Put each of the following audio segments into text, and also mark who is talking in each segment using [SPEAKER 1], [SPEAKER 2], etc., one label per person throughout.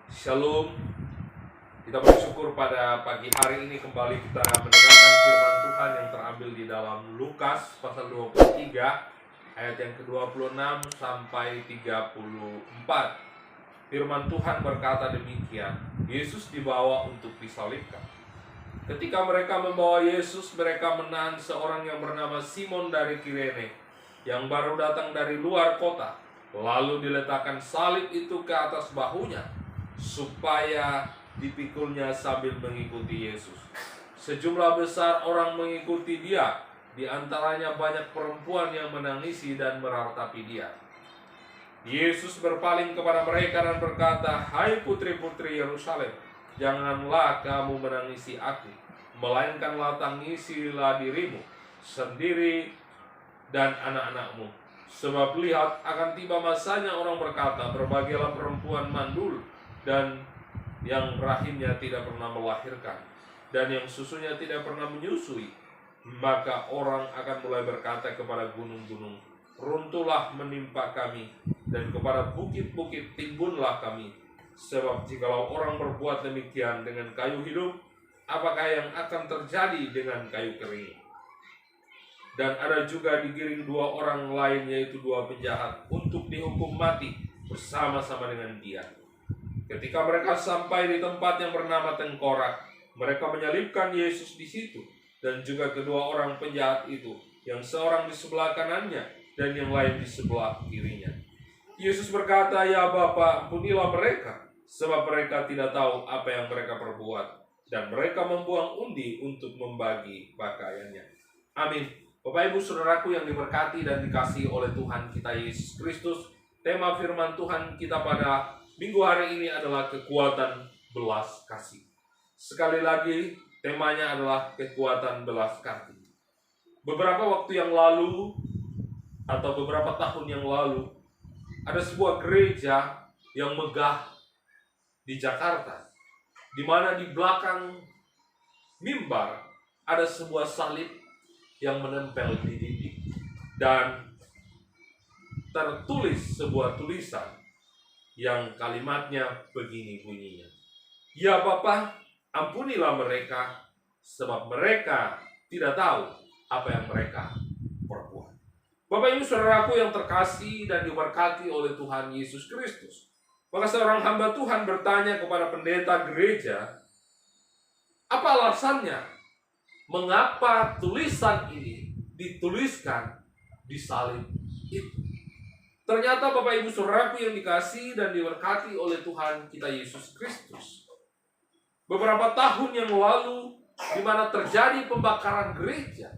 [SPEAKER 1] Shalom. Kita bersyukur pada pagi hari ini kembali kita mendengarkan firman Tuhan yang terambil di dalam Lukas pasal 23 ayat yang ke-26 sampai 34. Firman Tuhan berkata demikian, Yesus dibawa untuk disalibkan. Ketika mereka membawa Yesus, mereka menahan seorang yang bernama Simon dari Kirene, yang baru datang dari luar kota. Lalu diletakkan salib itu ke atas bahunya, supaya dipikulnya sambil mengikuti Yesus. Sejumlah besar orang mengikuti dia, di antaranya banyak perempuan yang menangisi dan meratapi dia. Yesus berpaling kepada mereka dan berkata, "Hai putri-putri Yerusalem, janganlah kamu menangisi aku, melainkanlah tangisilah dirimu sendiri dan anak-anakmu. Sebab lihat, akan tiba masanya orang berkata, berbahagialah perempuan mandul dan yang rahimnya tidak pernah melahirkan, dan yang susunya tidak pernah menyusui. Maka orang akan mulai berkata kepada gunung-gunung, runtuhlah menimpa kami, dan kepada bukit-bukit timbunlah kami. Sebab jikalau orang berbuat demikian dengan kayu hidup, apakah yang akan terjadi dengan kayu kering? Dan ada juga digiring dua orang lain, yaitu dua penjahat, untuk dihukum mati bersama-sama dengan dia. Ketika mereka sampai di tempat yang bernama Tengkorak, mereka menyalibkan Yesus di situ, dan juga kedua orang penjahat itu, yang seorang di sebelah kanannya dan yang lain di sebelah kirinya. Yesus berkata, "Ya Bapa, ampunilah mereka, sebab mereka tidak tahu apa yang mereka perbuat." Dan mereka membuang undi untuk membagi pakaiannya. Amin. Bapak Ibu Saudaraku yang diberkati dan dikasihi oleh Tuhan kita Yesus Kristus, tema firman Tuhan kita pada minggu hari ini adalah kekuatan belas kasih. Sekali lagi, temanya adalah kekuatan belas kasih. Beberapa waktu yang lalu, atau beberapa tahun yang lalu, ada sebuah gereja yang megah di Jakarta, di mana di belakang mimbar ada sebuah salib yang menempel di dinding, dan tertulis sebuah tulisan yang kalimatnya begini bunyinya, "Ya Bapa, ampunilah mereka, sebab mereka tidak tahu apa yang mereka perbuat." Bapak Ibu Saudaraku yang terkasih dan diberkati oleh Tuhan Yesus Kristus, maka seorang hamba Tuhan bertanya kepada pendeta gereja, apa alasannya mengapa tulisan ini dituliskan di salib itu? Ternyata Bapak Ibu Saudaraku yang dikasihi dan diberkati oleh Tuhan kita Yesus Kristus, beberapa tahun yang lalu, di mana terjadi pembakaran gereja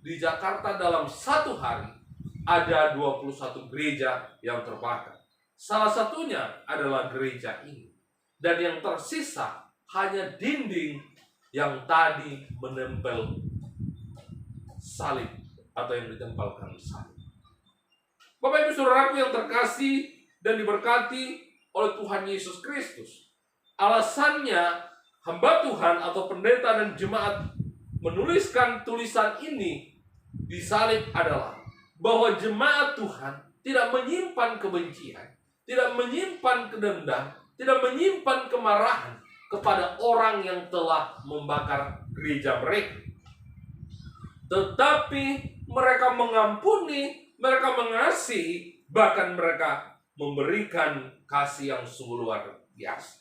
[SPEAKER 1] di Jakarta dalam satu hari, ada 21 gereja yang terbakar. Salah satunya adalah gereja ini. Dan yang tersisa hanya dinding yang tadi menempel salib, atau yang ditempelkan salib. Bapak Ibu Saudaraku yang terkasih dan diberkati oleh Tuhan Yesus Kristus, alasannya hamba Tuhan atau pendeta dan jemaat menuliskan tulisan ini di salib adalah bahwa jemaat Tuhan tidak menyimpan kebencian, tidak menyimpan kedendam, tidak menyimpan kemarahan kepada orang yang telah membakar gereja mereka. Tetapi mereka mengampuni, mereka mengasihi, bahkan mereka memberikan kasih yang sungguh luar biasa.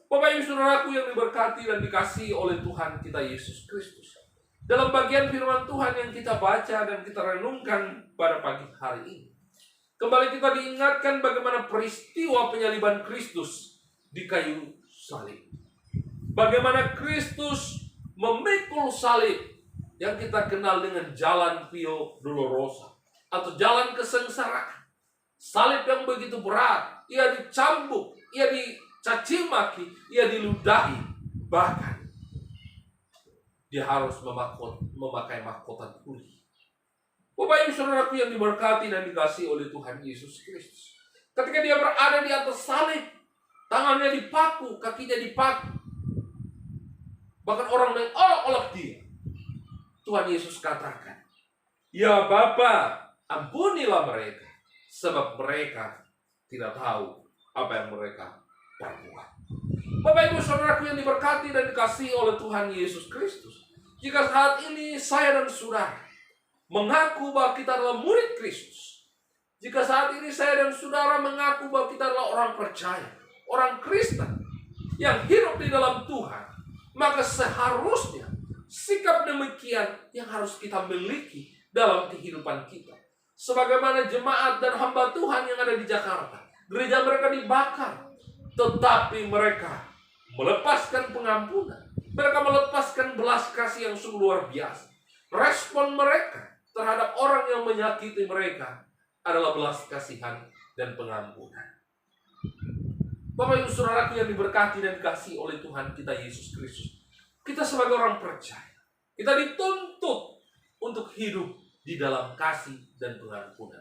[SPEAKER 1] Bapak Ibu Saudaraku yang diberkati dan dikasihi oleh Tuhan kita Yesus Kristus, dalam bagian firman Tuhan yang kita baca dan kita renungkan pada pagi hari ini, kembali kita diingatkan bagaimana peristiwa penyaliban Kristus di kayu salib. Bagaimana Kristus memikul salib yang kita kenal dengan jalan Via Dolorosa atau jalan kesengsaraan. Salib yang begitu berat, ia dicambuk, ia dicaci maki, ia diludahi, bahkan dia harus memakai mahkota kulit. Bapak Ibu Saudaraku yang diberkati dan dikasihi oleh Tuhan Yesus Kristus, ketika dia berada di atas salib, tangannya dipaku, kakinya dipaku, bahkan orang mengolok-olok dia, Tuhan Yesus katakan, "Ya Bapa, ampunilah mereka, sebab mereka tidak tahu apa yang mereka perbuat. Bapak Ibu Saudaraku yang diberkati dan dikasihi oleh Tuhan Yesus Kristus, jika saat ini saya dan saudara mengaku bahwa kita adalah murid Kristus, jika saat ini saya dan saudara mengaku bahwa kita adalah orang percaya, orang Kristen yang hidup di dalam Tuhan, maka seharusnya sikap demikian yang harus kita miliki dalam kehidupan kita. Sebagaimana jemaat dan hamba Tuhan yang ada di Jakarta, gereja mereka dibakar, tetapi mereka melepaskan pengampunan. Mereka melepaskan belas kasih yang sungguh luar biasa. Respon mereka terhadap orang yang menyakiti mereka adalah belas kasihan dan pengampunan. Bapak Ibu Saudaraku yang diberkati dan dikasihi oleh Tuhan kita Yesus Kristus, kita sebagai orang percaya, kita dituntut untuk hidup di dalam kasih dan pengampunan.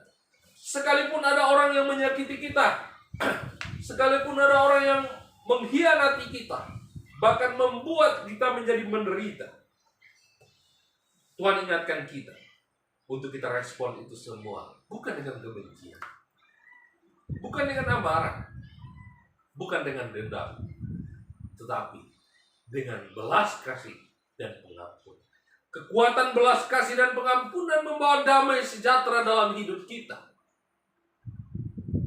[SPEAKER 1] Sekalipun ada orang yang menyakiti kita, sekalipun ada orang yang mengkhianati kita, bahkan membuat kita menjadi menderita, Tuhan ingatkan kita untuk kita respon itu semua bukan dengan kebencian, bukan dengan amarah, bukan dengan dendam, tetapi dengan belas kasih dan pengampunan. Kekuatan belas kasih dan pengampunan membawa damai sejahtera dalam hidup kita,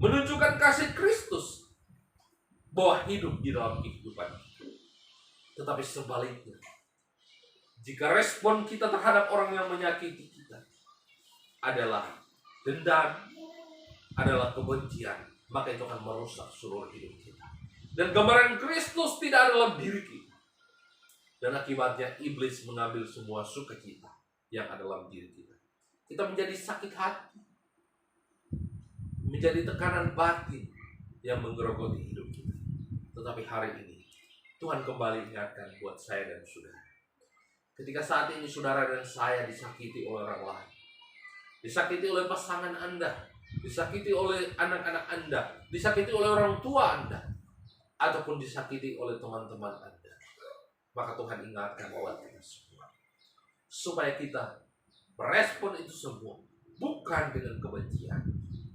[SPEAKER 1] menunjukkan kasih Kristus bahwa hidup di dalam kehidupan kita. Tetapi sebaliknya, jika respon kita terhadap orang yang menyakiti kita adalah dendam, adalah kebencian, maka itu akan merusak seluruh hidup kita. Dan gambaran Kristus tidak ada dalam diri kita. Dan akibatnya iblis mengambil semua sukacita yang ada dalam diri kita. Kita menjadi sakit hati, menjadi tekanan batin yang menggerogoti hidup kita. Tetapi hari ini Tuhan kembali ingatkan buat saya dan saudara. Ketika saat ini saudara dan saya disakiti oleh orang lain, disakiti oleh pasangan Anda, disakiti oleh anak-anak Anda, disakiti oleh orang tua Anda, ataupun disakiti oleh teman-teman Anda, maka Tuhan ingatkan buat kita semua, supaya kita merespon itu semua bukan dengan kebencian,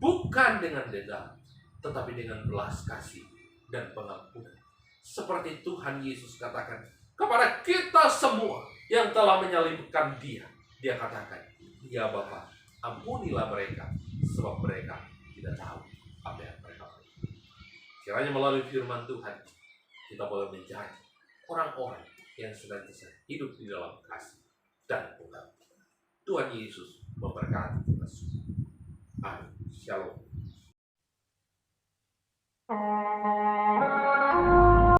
[SPEAKER 1] bukan dengan dendam, tetapi dengan belas kasih dan pengampunan. Seperti Tuhan Yesus katakan kepada kita semua yang telah menyalibkan Dia. Dia katakan, "Ya Bapa, ampunilah mereka, sebab mereka tidak tahu apa yang mereka lakukan." Kiranya melalui firman Tuhan, kita boleh menjadi orang-orang yang senantiasa hidup di dalam kasih dan pengampunan. Tuhan Yesus memberkati kita semua. Amin. Shalom.